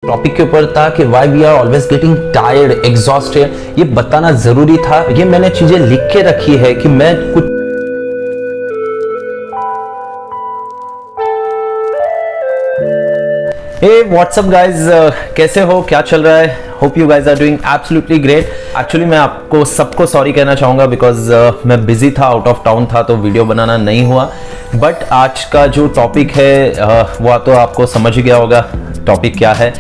Topic के ऊपर था कि why we are always getting tired, exhausted, ये बताना जरूरी था। ये मैंने चीजें लिख के रखी है कि मैं कुछ हे व्हाट्सअप गाइज, कैसे हो, क्या चल रहा है? Hope you guys are doing absolutely great. Actually मैं आपको सबको सॉरी कहना चाहूँगा बिकॉज मैं बिजी था, आउट ऑफ टाउन था, तो वीडियो बनाना नहीं हुआ। बट आज का जो टॉपिक है वो तो आपको समझ ही गया होगा टॉपिक क्या है।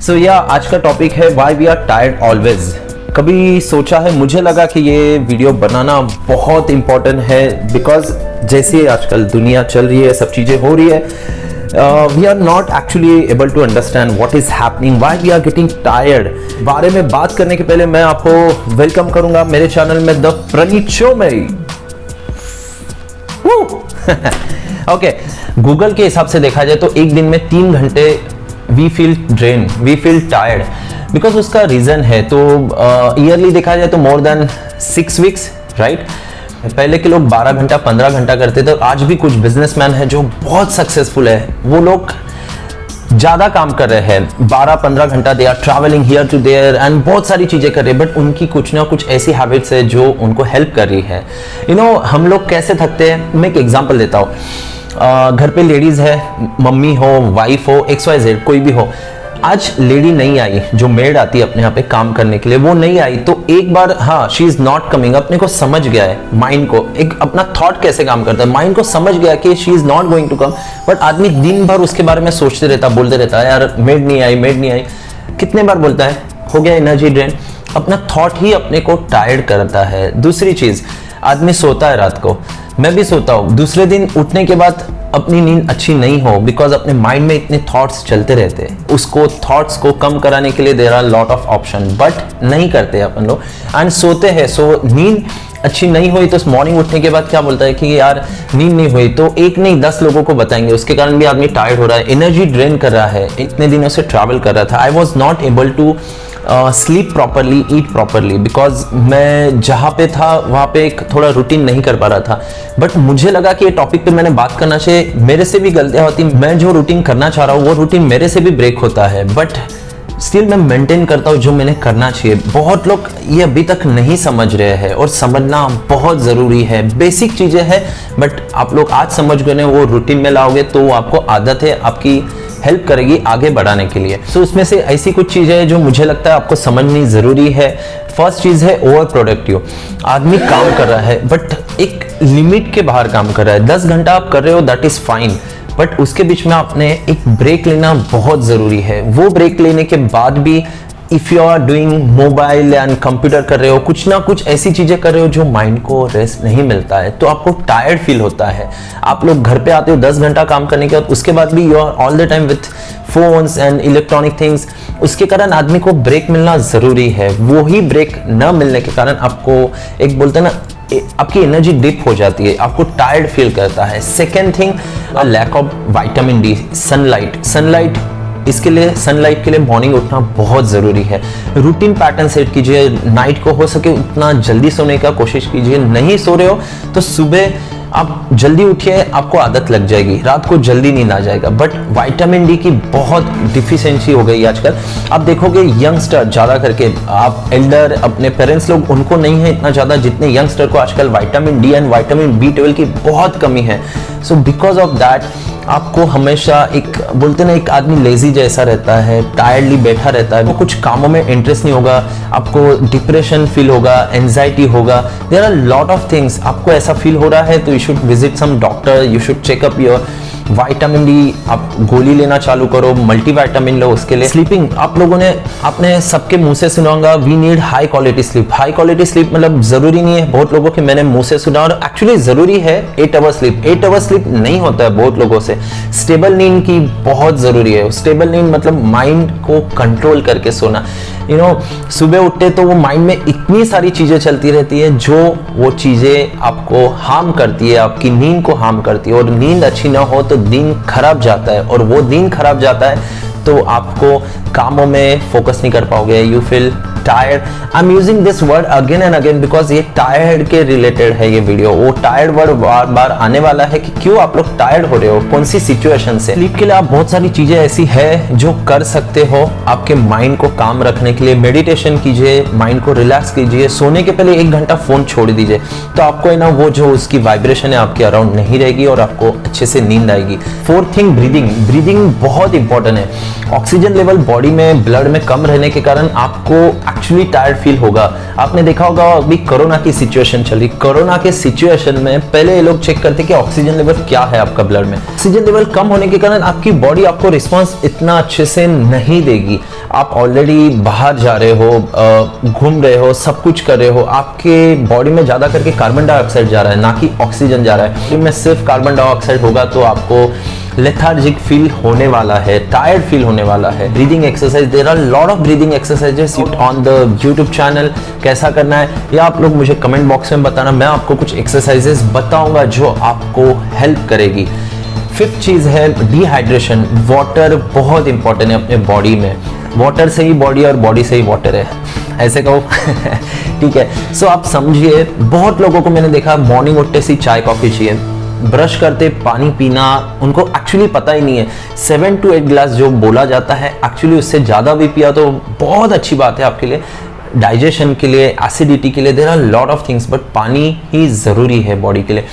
सो या आज का टॉपिक है why we are tired always. कभी सोचा है, मुझे लगा कि ये वीडियो बनाना बहुत इंपॉर्टेंट है बिकॉज जैसे आजकल दुनिया चल रही है, सब चीज़ें हो रही है, we are not actually able to understand what is happening, why we are getting tired। बारे में बात करने के पहले मैं आपको वेलकम करूंगा मेरे चैनल में द प्रणीत शो में। ओके, गूगल के हिसाब से देखा जाए तो एक दिन में 3 घंटे we feel drain, we feel tired, because उसका रीजन है। तो ईयरली देखा जाए तो मोर देन 6 वीक्स, राइट। पहले के लोग 12 घंटा 15 घंटा करते थे। आज भी कुछ बिजनेसमैन है जो बहुत सक्सेसफुल है, वो लोग ज़्यादा काम कर रहे हैं, 12-15 घंटा they are travelling here to there and बहुत सारी चीज़ें कर रहे हैं। बट उनकी कुछ ना कुछ ऐसी हैबिट्स है जो उनको हेल्प कर रही है। यू नो, हम लोग कैसे थकते हैं, मैं एक एग्जांपल देता हूँ। घर पे लेडीज़ है, मम्मी हो, वाइफ हो, XYZ कोई भी हो। आज लेडी नहीं आई, जो मेड आती है अपने यहाँ पे काम करने के लिए, वो नहीं आई तो एक बार हाँ शी इज नॉट कमिंग, अपने को समझ गया है, माइंड को एक अपना थॉट कैसे काम करता है, माइंड को समझ गया कि she is not going to come. But आदमी दिन भर उसके बारे में सोचते रहता, बोलते रहता है यार मेड नहीं आई, मेड नहीं आई। कितने बार बोलता है, हो गया एनर्जी ड्रेन। अपना थॉट ही अपने को टायर्ड करता है। दूसरी चीज, आदमी सोता है रात को, मैं भी सोता हूँ, दूसरे दिन उठने के बाद अपनी नींद अच्छी नहीं हो बिकॉज अपने माइंड में इतने थॉट्स चलते रहते हैं। उसको थॉट्स को कम कराने के लिए there are lot of option, but नहीं करते अपन लोग एंड सोते हैं। सो नींद अच्छी नहीं हुई तो मॉर्निंग उठने के बाद क्या बोलता है कि यार नींद नहीं हुई, तो एक नहीं 10 लोगों को बताएंगे। उसके कारण भी आदमी टायर्ड हो रहा है, एनर्जी ड्रेन कर रहा है। इतने दिनों से ट्रैवल कर रहा था, I was not able to sleep properly, eat properly, because मैं जहाँ पे था वहाँ पे एक थोड़ा रूटीन नहीं कर पा रहा था। बट मुझे लगा कि ये टॉपिक पे मैंने बात करना चाहिए। मेरे से भी गलतियाँ होती, मैं जो रूटीन करना चाह रहा हूँ वो रूटीन मेरे से भी ब्रेक होता है, बट स्टिल मैं मेंटेन करता हूँ जो मैंने करना चाहिए। बहुत लोग ये अभी तक नहीं समझ रहे हैं और समझना बहुत ज़रूरी है। बेसिक चीज़ें हैं बट आप लोग आज समझ गए, वो रूटीन में लाओगे तो आपको आदत है, आपकी हेल्प करेगी आगे बढ़ाने के लिए। सो उसमें से ऐसी कुछ चीज़ें हैं जो मुझे लगता है आपको समझनी ज़रूरी है। फर्स्ट चीज़ है ओवर प्रोडक्टिव। आदमी काम कर रहा है बट एक लिमिट के बाहर काम कर रहा है। 10 घंटा आप कर रहे हो, दैट इज़ फाइन, बट उसके बीच में आपने एक ब्रेक लेना बहुत ज़रूरी है। वो ब्रेक लेने के बाद भी if you are doing mobile and computer कर रहे हो, कुछ ना कुछ ऐसी चीज़ें कर रहे हो जो माइंड को रेस्ट नहीं मिलता है, तो आपको टायर्ड फील होता है। आप लोग घर पे आते हो 10 घंटा काम करने के बाद, उसके बाद भी you are all the time with phones and electronic things. उसके कारण आदमी को ब्रेक मिलना ज़रूरी है। वो ही ब्रेक न मिलने के कारण आपको एक बोलते हैं ना, आपकी एनर्जी डिप हो जाती है, आपको टायर्ड फील करता है। Second thing, lack of vitamin D, sunlight. इसके लिए सनलाइट के लिए मॉर्निंग उठना बहुत ज़रूरी है। रूटीन पैटर्न सेट कीजिए, नाइट को हो सके उतना जल्दी सोने का कोशिश कीजिए। नहीं सो रहे हो तो सुबह आप जल्दी उठिए, आपको आदत लग जाएगी, रात को जल्दी नींद आ जाएगा। बट विटामिन डी की बहुत डिफिशियंसी हो गई आजकल। आप देखोगे यंगस्टर ज़्यादा करके, आप एल्डर अपने पेरेंट्स लोग, उनको नहीं है इतना ज़्यादा जितने यंगस्टर को आजकल vitamin D and vitamin B12 की बहुत कमी है। सो बिकॉज ऑफ दैट आपको हमेशा एक बोलते ना, एक आदमी लेजी जैसा रहता है, टायर्डली बैठा रहता है, वो कुछ कामों में इंटरेस्ट नहीं होगा, आपको डिप्रेशन फील होगा, एंजाइटी होगा, there are lot of things. आपको ऐसा फील हो रहा है तो you should visit some doctor, you should checkup your vitamin D. आप गोली लेना चालू करो, मल्टीविटामिन लो उसके लिए। स्लीपिंग, आप लोगों ने आपने सबके मुंह से सुना होगा, we need high quality sleep. High quality sleep मतलब जरूरी नहीं है बहुत लोगों के, मैंने मुंह से सुना, और एक्चुअली जरूरी है 8 आवर स्लीप। 8 आवर स्लीप नहीं होता है बहुत लोगों से। स्टेबल नींद की बहुत जरूरी है। स्टेबल नींद मतलब माइंड को कंट्रोल करके सोना। यू नो, सुबह उठते तो वो माइंड में इतनी सारी चीजें चलती रहती है जो वो चीजें आपको हार्म करती है, आपकी नींद को हार्म करती है। और नींद अच्छी ना हो तो दिन खराब जाता है, और वो दिन खराब जाता है तो आपको कामों में फोकस नहीं कर पाओगे, you feel tired, I am using this word again and again because ये टायर्ड के रिलेटेड है ये वीडियो। वो टायर्ड वर्ड बार बार आने वाला है कि क्यों आप लोग टायर्ड हो रहे हो, कौन सी सिचुएशन से। स्लीप के लिए आप बहुत सारी चीजें ऐसी है जो कर सकते हो आपके माइंड को काम रखने के लिए। मेडिटेशन कीजिए, माइंड को रिलैक्स कीजिए, सोने के पहले 1 घंटा फोन छोड़ दीजिए, तो आपको है ना वो जो उसकी वाइब्रेशन है आपके अराउंड नहीं रहेगी और आपको अच्छे से नींद आएगी। Fourth thing, breathing. ब्रीदिंग बहुत इंपॉर्टेंट है। ऑक्सीजन लेवल बॉडी में, ब्लड में कम रहने के कारण आपको एक्चुअली टायर्ड फील होगा। आपने देखा होगा अभी कोरोना की सिचुएशन चली, कोरोना के सिचुएशन में पहले ये लोग चेक करते कि ऑक्सीजन लेवल क्या है आपका ब्लड में। ऑक्सीजन लेवल कम होने के कारण आपकी बॉडी आपको रिस्पॉन्स इतना अच्छे से नहीं देगी। आप ऑलरेडी बाहर जा रहे हो, घूम रहे हो, सब कुछ कर रहे हो, आपके बॉडी में ज्यादा करके कार्बन डाइऑक्साइड जा रहा है ना कि ऑक्सीजन जा रहा है। बॉडी में सिर्फ कार्बन डाइऑक्साइड होगा तो आपको लेथार्जिक फील होने वाला है, टायर्ड फील होने वाला है। Breathing exercise, there are lot of breathing exercises on the YouTube channel. कैसा करना है या आप लोग मुझे कमेंट बॉक्स में बताना, मैं आपको कुछ एक्सरसाइजेस बताऊंगा जो आपको हेल्प करेगी। फिफ्थ चीज है डिहाइड्रेशन। वाटर बहुत इंपॉर्टेंट है अपने बॉडी में। वाटर से ही बॉडी और बॉडी से ही वाटर है, ऐसे कहो ठीक है। सो आप समझिए, बहुत लोगों को मैंने देखा मॉर्निंग उठते से चाय कॉफी चाहिए, ब्रश करते पानी पीना उनको एक्चुअली पता ही नहीं है। 7 to 8 ग्लास जो बोला जाता है, एक्चुअली उससे ज़्यादा भी पिया तो बहुत अच्छी बात है आपके लिए, डाइजेशन के लिए, एसिडिटी के लिए। There are lot of things, but पानी ही ज़रूरी है बॉडी के लिए।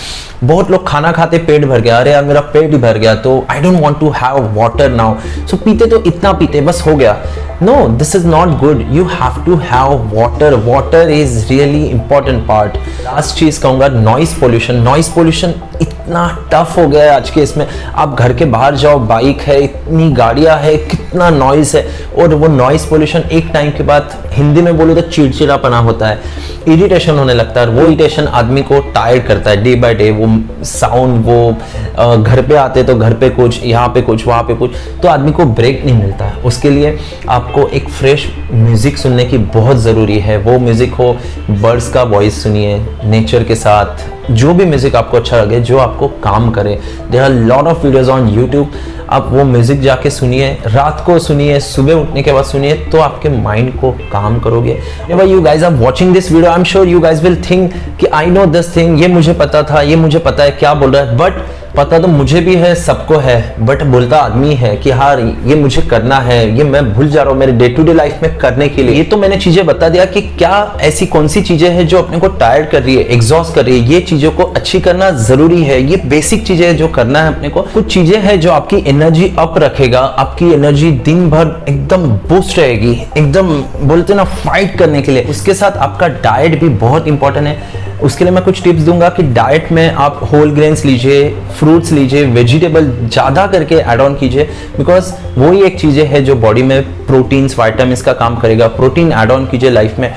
बहुत लोग खाना खाते पेट भर गया, अरे यार मेरा पेट ही भर गया तो I don't want to have water now, so पीते तो इतना पीते बस हो गया। No, this is not good, you have to have water. Water is really important part. Last चीज कहूंगा, नॉइस पोल्यूशन। नॉइस पोल्यूशन इतना टफ हो गया है आज के इसमें। आप घर के बाहर जाओ, बाइक है, इतनी गाड़ियां है, कितना नॉइस है, और वो नॉइस पोल्यूशन एक टाइम के बाद, हिंदी में बोलो तो चिड़चिड़ापना होता है, इरिटेशन होने लगता है। वो इरिटेशन आदमी को टायर्ड करता है डे बाय डे। वो साउंड, वो घर पे आते तो घर पे कुछ, यहाँ पे कुछ, वहाँ पे कुछ, तो आदमी को ब्रेक नहीं मिलता है। उसके लिए आपको एक फ्रेश म्यूजिक सुनने की बहुत ज़रूरी है। वो म्यूजिक हो, बर्ड्स का वॉइस सुनिए, नेचर के साथ, जो भी म्यूजिक आपको अच्छा लगे, जो आपको काम करे। There are lot of videos on YouTube, आप वो म्यूजिक जाके सुनिए, रात को सुनिए, सुबह उठने के बाद सुनिए, तो आपके माइंड को काम करोगे। Whenever you guys are watching this video, I'm sure you guys will think कि I know this thing, ये मुझे पता था, ये मुझे पता है क्या बोल रहा है, बट पता तो मुझे भी है, सबको है, बट बोलता आदमी है कि हाँ ये मुझे करना है, ये मैं भूल जा रहा हूँ मेरे डे टू डे लाइफ में करने के लिए। ये तो मैंने चीजें बता दिया कि क्या ऐसी कौन सी चीजें हैं जो अपने को टायर्ड कर रही है, एग्जॉस्ट कर रही है। ये चीजों को अच्छी करना जरूरी है, ये बेसिक चीजें हैं जो करना है अपने को। कुछ चीजें हैं जो आपकी एनर्जी अप रखेगा, आपकी एनर्जी दिन भर एकदम बूस्ट रहेगी, एकदम बोलते ना फाइट करने के लिए। उसके साथ आपका डाइट भी बहुत इंपॉर्टेंट है। उसके लिए मैं कुछ टिप्स दूंगा कि डाइट में आप होल ग्रेन्स लीजिए, फ्रूट्स लीजिए, वेजिटेबल ज़्यादा करके ऐड ऑन कीजिए, बिकॉज वही एक चीज़ें है जो बॉडी में प्रोटीन्स, वाइटामिन्स का काम करेगा। प्रोटीन ऐड ऑन कीजिए लाइफ में,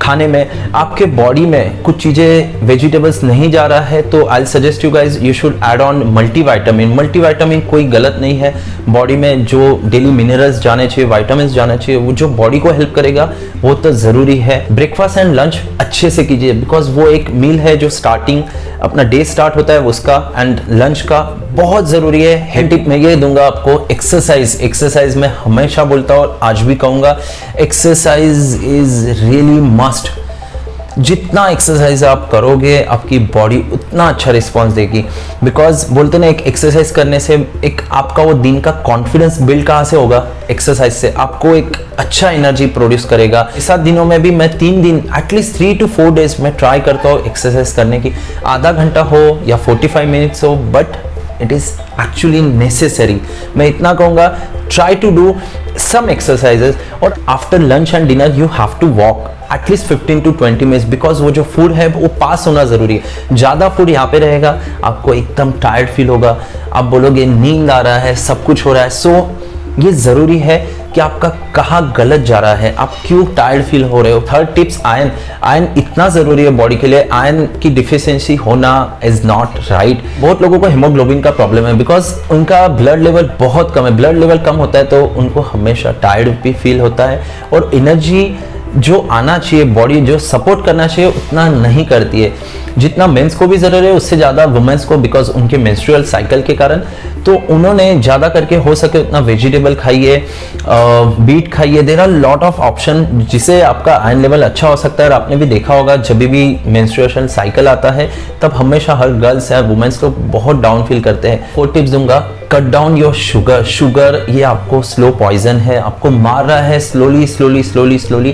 खाने में। आपके बॉडी में कुछ चीज़ें वेजिटेबल्स नहीं जा रहा है तो I suggest you guys you should add on multivitamin. Multivitamin कोई गलत नहीं है, बॉडी में जो डेली मिनरल्स जाने चाहिए, वाइटामिन्स जाने चाहिए, वो जो बॉडी को हेल्प करेगा वो तो ज़रूरी है। ब्रेकफास्ट एंड लंच अच्छे से कीजिए, बिकॉज वो एक मील है जो स्टार्टिंग अपना डे स्टार्ट होता है उसका, एंड लंच का बहुत ज़रूरी है। हेड टिप मैं ये दूंगा आपको, एक्सरसाइज मैं हमेशा बोलता हूँ और आज भी कहूँगा, एक्सरसाइज इज रियली मस्ट। जितना एक्सरसाइज आप करोगे आपकी बॉडी उतना अच्छा रिस्पॉन्स देगी, बिकॉज बोलते ना एक एक्सरसाइज करने से एक आपका वो दिन का कॉन्फिडेंस बिल्ड कहाँ से होगा, एक्सरसाइज से। आपको एक अच्छा एनर्जी प्रोड्यूस करेगा। 7 दिनों में भी मैं 3 दिन एटलीस्ट 3 to 4 डेज में ट्राई करता हूँ एक्सरसाइज करने की, आधा घंटा हो या 45 मिनट्स हो, but it is actually necessary. मैं इतना कहूँगा, try to do some exercises, और after lunch and dinner you have to walk at least 15 to 20 minutes, because वो जो फूड है वो पास होना जरूरी है। ज़्यादा फूड यहाँ पे रहेगा आपको एकदम टायर्ड फील होगा, आप बोलोगे नींद आ रहा है, सब कुछ हो रहा है। सो ये ज़रूरी है कि आपका कहाँ गलत जा रहा है, आप क्यों टायर्ड फील हो रहे हो। Third tips, iron. आयरन इतना ज़रूरी है बॉडी के लिए। आयरन की डिफिशियंसी होना इज़ नॉट राइट। बहुत लोगों को हीमोग्लोबिन का प्रॉब्लम है, बिकॉज उनका ब्लड लेवल बहुत कम है। ब्लड लेवल कम होता है तो उनको हमेशा टायर्ड भी फील होता है, और एनर्जी जो आना चाहिए, बॉडी जो सपोर्ट करना चाहिए उतना नहीं करती है। जितना मेंस को भी ज़रूरत है उससे ज़्यादा वुमेन्स को, बिकॉज उनके मेंस्ट्रुअल साइकिल के कारण। तो उन्होंने ज़्यादा करके हो सके उतना वेजिटेबल खाइए, बीट खाइए, there are lot of option जिससे आपका आयरन लेवल अच्छा हो सकता है। और आपने भी देखा होगा जब भी मेंस्ट्रुएशन साइकिल आता है तब हमेशा हर गर्ल्स या वुमेन्स लोग बहुत डाउन फील करते हैं। 4 टिप्स दूंगा। Cut down your sugar. Sugar ये आपको स्लो पॉइजन है, आपको मार रहा है slowly slowly slowly slowly,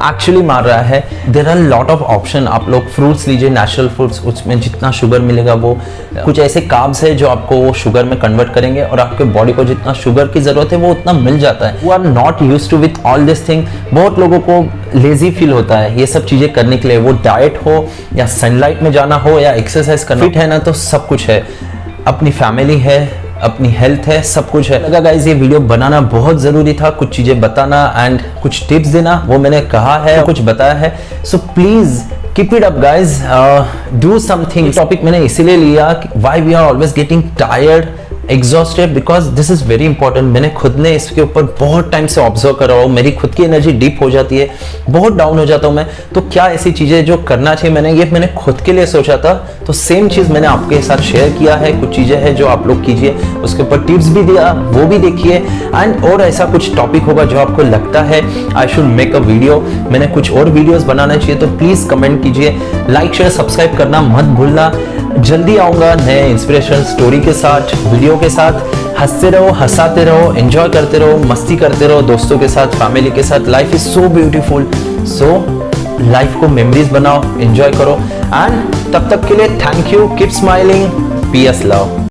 actually मार रहा है। There are lot of option. आप लोग फ्रूट्स लीजिए, नेचुरल फ्रूट्स, उसमें जितना शुगर मिलेगा वो कुछ ऐसे कार्ब्स है जो आपको शुगर में कन्वर्ट करेंगे और आपके बॉडी को जितना शुगर की जरूरत है वो उतना मिल जाता है। वो are not used to with all this thing. बहुत लोगों को लेजी फील होता है ये सब चीजें करने के लिए, वो डाइट हो या सनलाइट में जाना हो या एक्सरसाइज करना। फिट है ना तो सब कुछ है, अपनी फैमिली है, अपनी हेल्थ है, सब कुछ है। लगा गाइस ये वीडियो बनाना बहुत जरूरी था, कुछ चीजें बताना एंड कुछ टिप्स देना, वो मैंने कहा है, कुछ बताया है। So please keep it up guys, do something. Topic मैंने इसीलिए लिया why we are always getting tired, exhausted, because this is very important. मैंने खुद ने इसके ऊपर बहुत टाइम से ऑब्जर्व कर रहा हूँ, मेरी खुद की एनर्जी डीप हो जाती है, बहुत डाउन हो जाता हूँ मैं। तो क्या ऐसी चीजें जो करना चाहिए, मैंने खुद के लिए सोचा था, तो सेम चीज मैंने आपके साथ शेयर किया है। कुछ चीजें हैं जो आप लोग कीजिए, उसके ऊपर टिप्स भी दिया, वो भी देखिए। एंड और ऐसा कुछ टॉपिक होगा जो आपको लगता है I should make a video, मैंने कुछ और वीडियोस बनाना चाहिए, तो प्लीज कमेंट कीजिए, लाइक शेयर सब्सक्राइब करना मत भूलना। जल्दी आऊंगा नए इंस्पिरेशनल स्टोरी के साथ, वीडियो के साथ। हंसते रहो, हंसाते रहो, एंजॉय करते रहो, मस्ती करते रहो दोस्तों के साथ, फैमिली के साथ। Life is so beautiful. So life को मेमोरीज बनाओ, एंजॉय करो। एंड तब तक के लिए thank you, keep smiling, PS love.